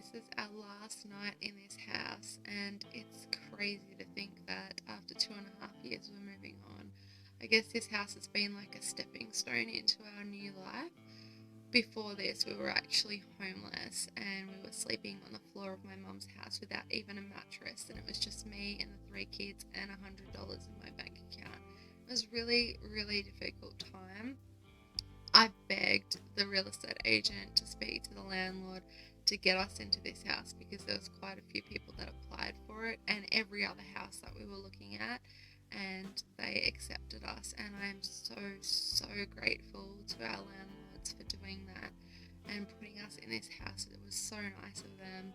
This is our last night in this house, and it's crazy to think that after 2.5 years we're moving on. I guess this house has been like a stepping stone into our new life. Before this, we were actually homeless and we were sleeping on the floor of my mum's house without even a mattress, and it was just me and the 3 kids and $100 in my bank account. It was really, really difficult time. I begged the real estate agent to speak to the landlord to get us into this house because there was quite a few people that applied for it and every other house that we were looking at, and they accepted us, and I'm so grateful to our landlords for doing that and putting us in this house. It was so nice of them,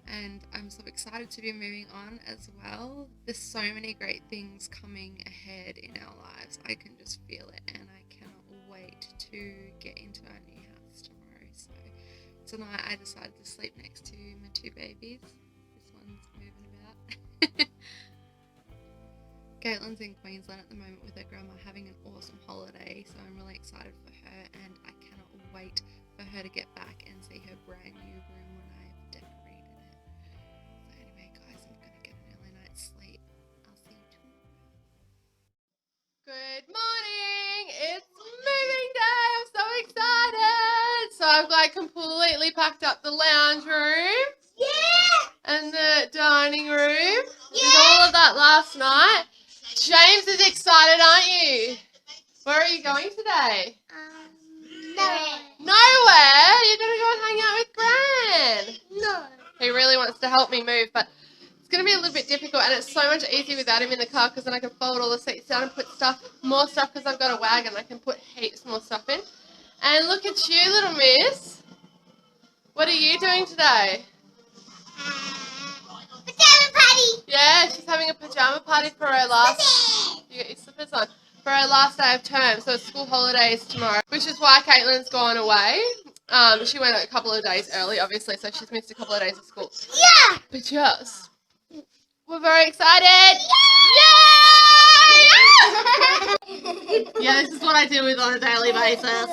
and I'm so excited to be moving on as well. There's so many great things coming ahead in our lives. I can just feel it, and I cannot wait to get into our new house tomorrow. So tonight I decided to sleep next to my 2 babies. This one's moving about. Caitlin's in Queensland at the moment with her grandma having an awesome holiday, so I'm really excited for her, and I cannot wait for her to get back and see her brand new room when I've decorated it. So anyway guys, I'm going to get an early night's sleep. I'll see you tomorrow. Good morning! It's moving day! I'm so excited! So I've like completely packed up the lounge room. Yeah! And the dining room. Yeah! Did all of that last night. James is excited, aren't you? Where are you going today? Nowhere. Nowhere? You're going to go and hang out with Gran? No. He really wants to help me move, but it's going to be a little bit difficult, and it's so much easier without him in the car because then I can fold all the seats down and put more stuff because I've got a wagon. I can put heaps more stuff in. And look at you, little miss. What are you doing today? Pajama party. Yeah, she's having a pajama party for her last... You got your slippers on. For her last day of term, so it's school holidays tomorrow, which is why Caitlin's gone away. She went a couple of days early, obviously, so she's missed a couple of days of school. Yeah. But yes, we're very excited. Yay! Yeah, this is what I deal with on a daily basis.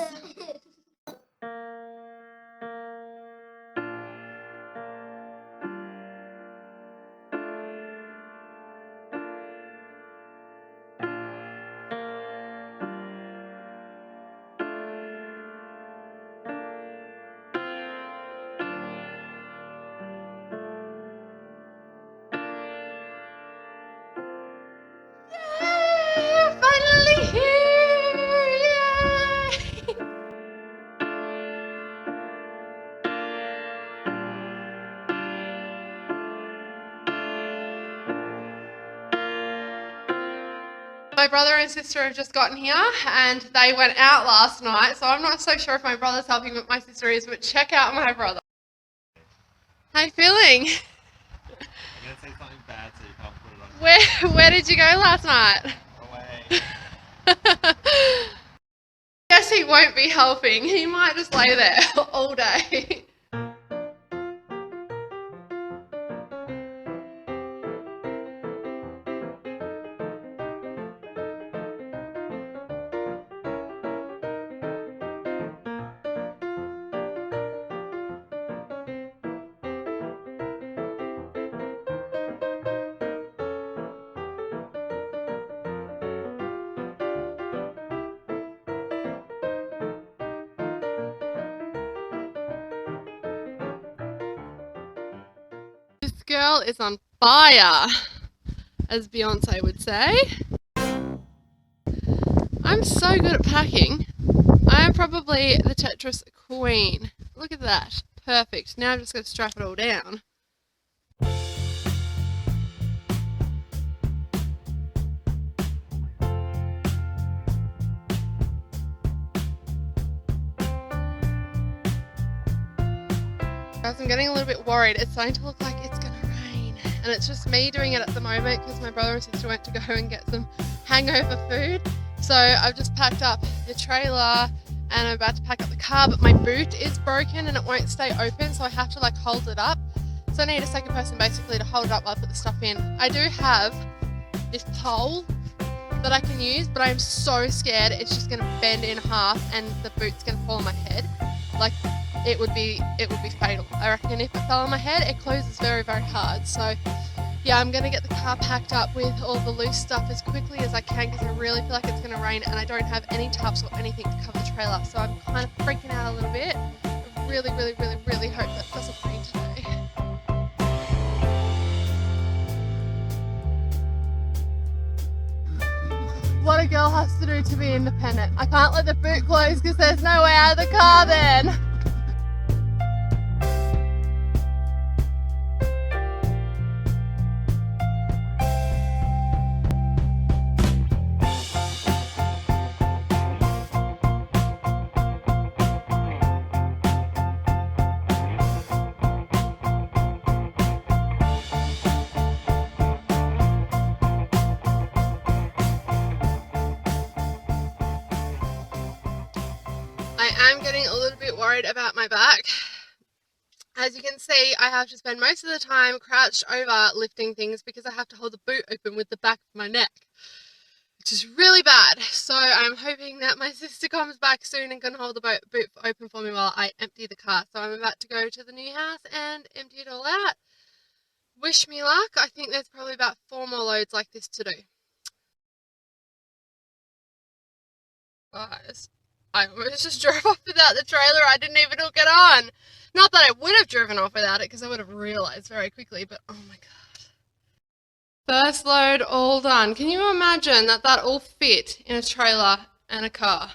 We're finally here! Yay! My brother and sister have just gotten here, and they went out last night, so I'm not so sure if my brother's helping, but my sister is. But check out my brother. How you feeling? I'm going to say something bad so you can't put it on. Where did you go last night? Away. Guess he won't be helping. He might just lay there all day. This girl is on fire, as Beyonce would say. I'm so good at packing. I am probably the Tetris queen. Look at that. Perfect. Now I'm just going to strap it all down. Guys, I'm getting a little bit worried. It's starting to look like it's going to rain. And it's just me doing it at the moment because my brother and sister went to go and get some hangover food. So I've just packed up the trailer and I'm about to pack up the car, but my boot is broken and it won't stay open, so I have to like hold it up. So I need a second person basically to hold it up while I put the stuff in. I do have this pole that I can use, but I'm so scared it's just going to bend in half and the boot's going to fall on my head. Like, it would be fatal. I reckon if it fell on my head, it closes very, very hard. So yeah, I'm going to get the car packed up with all the loose stuff as quickly as I can because I really feel like it's going to rain and I don't have any tarps or anything to cover the trailer. So I'm kind of freaking out a little bit. I really, really, really, really hope that it doesn't rain today. What a girl has to do to be independent. I can't let the boot close because there's no way out of the car then. I am getting a little bit worried about my back. As you can see, I have to spend most of the time crouched over lifting things because I have to hold the boot open with the back of my neck, which is really bad. So I'm hoping that my sister comes back soon and can hold the boot open for me while I empty the car. So I'm about to go to the new house and empty it all out. Wish me luck. I think there's probably about 4 more loads like this to do. Guys, I almost just drove off without the trailer. I didn't even hook it on. Not that I would have driven off without it because I would have realised very quickly, but oh my god. First load all done. Can you imagine that all fit in a trailer and a car?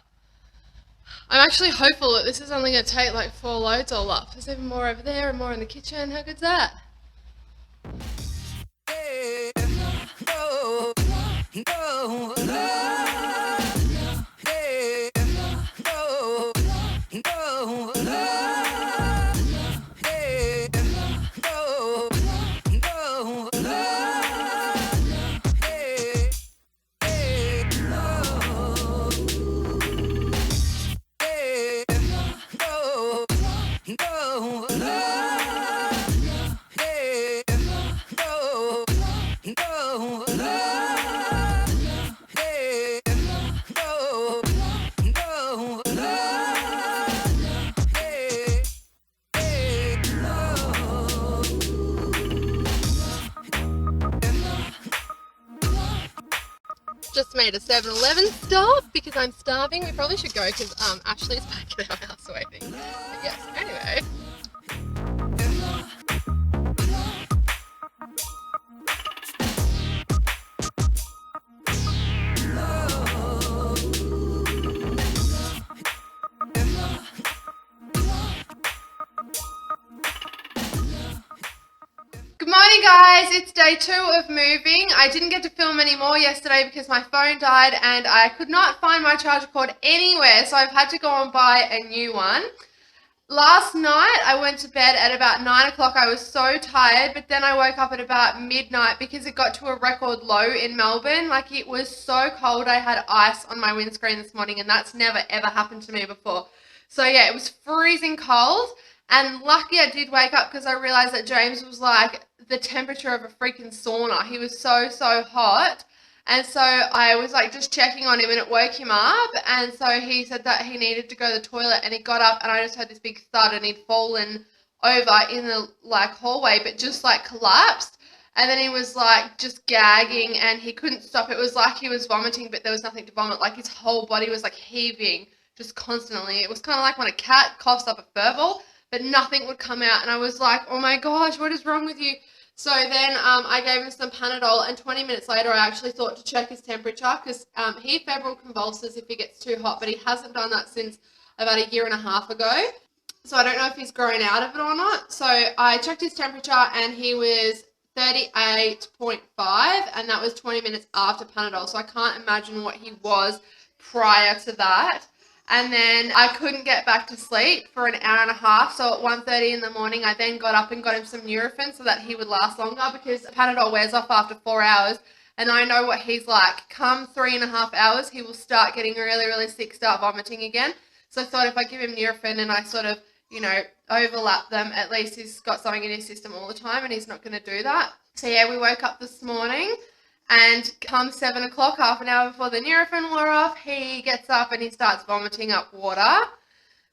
I'm actually hopeful that this is only going to take like 4 loads all up. There's even more over there and more in the kitchen. How good's that? Just made a 7-Eleven stop because I'm starving. We probably should go because Ashley's back at our house waiting. But yes, anyway. Good morning guys, it's day 2 of moving. I didn't get to film any more yesterday because my phone died and I could not find my charger cord anywhere, so I've had to go and buy a new one. Last night I went to bed at about 9 o'clock. I was so tired, but then I woke up at about midnight because it got to a record low in Melbourne. Like, it was so cold. I had ice on my windscreen this morning and that's never ever happened to me before. So yeah, it was freezing cold. And lucky I did wake up because I realised that James was like the temperature of a freaking sauna. He was so hot. And so I was like just checking on him and it woke him up. And so he said that he needed to go to the toilet and he got up and I just heard this big thud and he'd fallen over in the like hallway but just like collapsed. And then he was like just gagging and he couldn't stop. It was like he was vomiting but there was nothing to vomit. Like his whole body was like heaving just constantly. It was kind of like when a cat coughs up a fur ball, but nothing would come out. And I was like, oh my gosh, what is wrong with you? So then I gave him some Panadol and 20 minutes later I actually thought to check his temperature because he febrile convulses if he gets too hot, but he hasn't done that since about 1.5 years ago. So I don't know if he's grown out of it or not. So I checked his temperature and he was 38.5 and that was 20 minutes after Panadol. So I can't imagine what he was prior to that. And then I couldn't get back to sleep for 1.5 hours. So at 1:30 in the morning, I then got up and got him some Nurofen so that he would last longer because Panadol wears off after 4 hours. And I know what he's like. Come 3.5 hours, he will start getting really sick, start vomiting again. So I thought if I give him Nurofen and I sort of, you know, overlap them, at least he's got something in his system all the time and he's not going to do that. So yeah, we woke up this morning. And come 7 o'clock, half an hour before the Nurofen wore off, he gets up and he starts vomiting up water.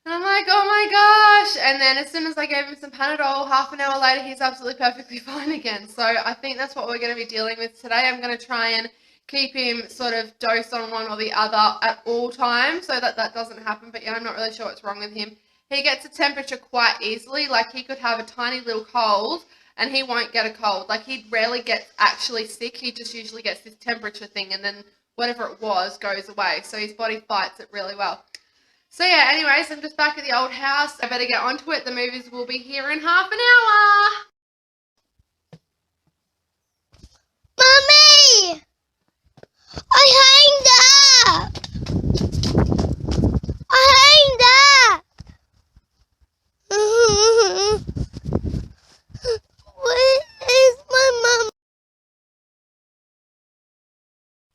And I'm like, oh my gosh. And then as soon as I gave him some Panadol, half an hour later, he's absolutely perfectly fine again. So I think that's what we're going to be dealing with today. I'm going to try and keep him sort of dosed on one or the other at all times so that that doesn't happen. But yeah, I'm not really sure what's wrong with him. He gets a temperature quite easily. Like he could have a tiny little cold and he won't get a cold. Like he rarely gets actually sick. He just usually gets this temperature thing and then whatever it was goes away. So his body fights it really well. So yeah, anyways, I'm just back at the old house. I better get onto it. The movies will be here in half an hour. Mommy! I hanged up! I hanged up! Where is my mom?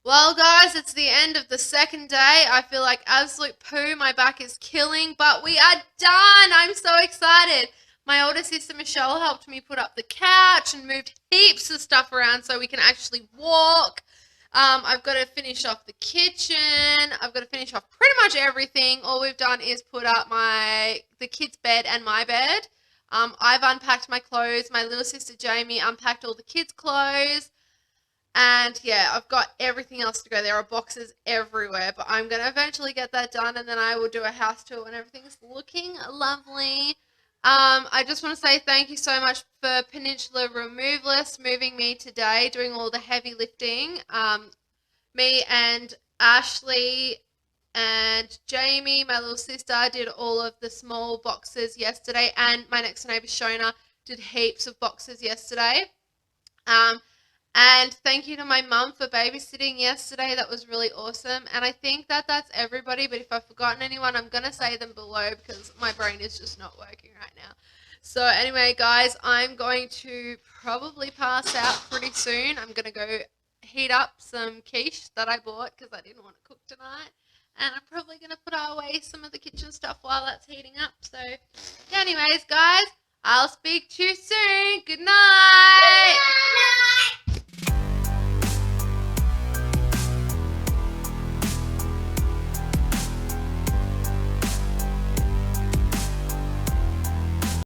Well, guys, it's the end of the second day. I feel like absolute poo. My back is killing, but we are done. I'm so excited. My older sister, Michelle, helped me put up the couch and moved heaps of stuff around so we can actually walk. I've got to finish off the kitchen. I've got to finish off pretty much everything. All we've done is put up the kids' bed and my bed. I've unpacked my clothes. My little sister, Jamie, unpacked all the kids' clothes. And yeah, I've got everything else to go. There are boxes everywhere, but I'm going to eventually get that done and then I will do a house tour when everything's looking lovely. I just want to say thank you so much for Peninsula Removalists moving me today, doing all the heavy lifting. Me and Ashley and Jamie, my little sister, did all of the small boxes yesterday, and my next neighbour Shona did heaps of boxes yesterday. And thank you to my mum for babysitting yesterday. That was really awesome. And I think that that's everybody. But if I've forgotten anyone, I'm going to say them below because my brain is just not working right now. So anyway, guys, I'm going to probably pass out pretty soon. I'm going to go heat up some quiche that I bought because I didn't want to cook tonight. And I'm probably going to put away some of the kitchen stuff while that's heating up. So yeah, anyways, guys, I'll speak to you soon. Good night. No!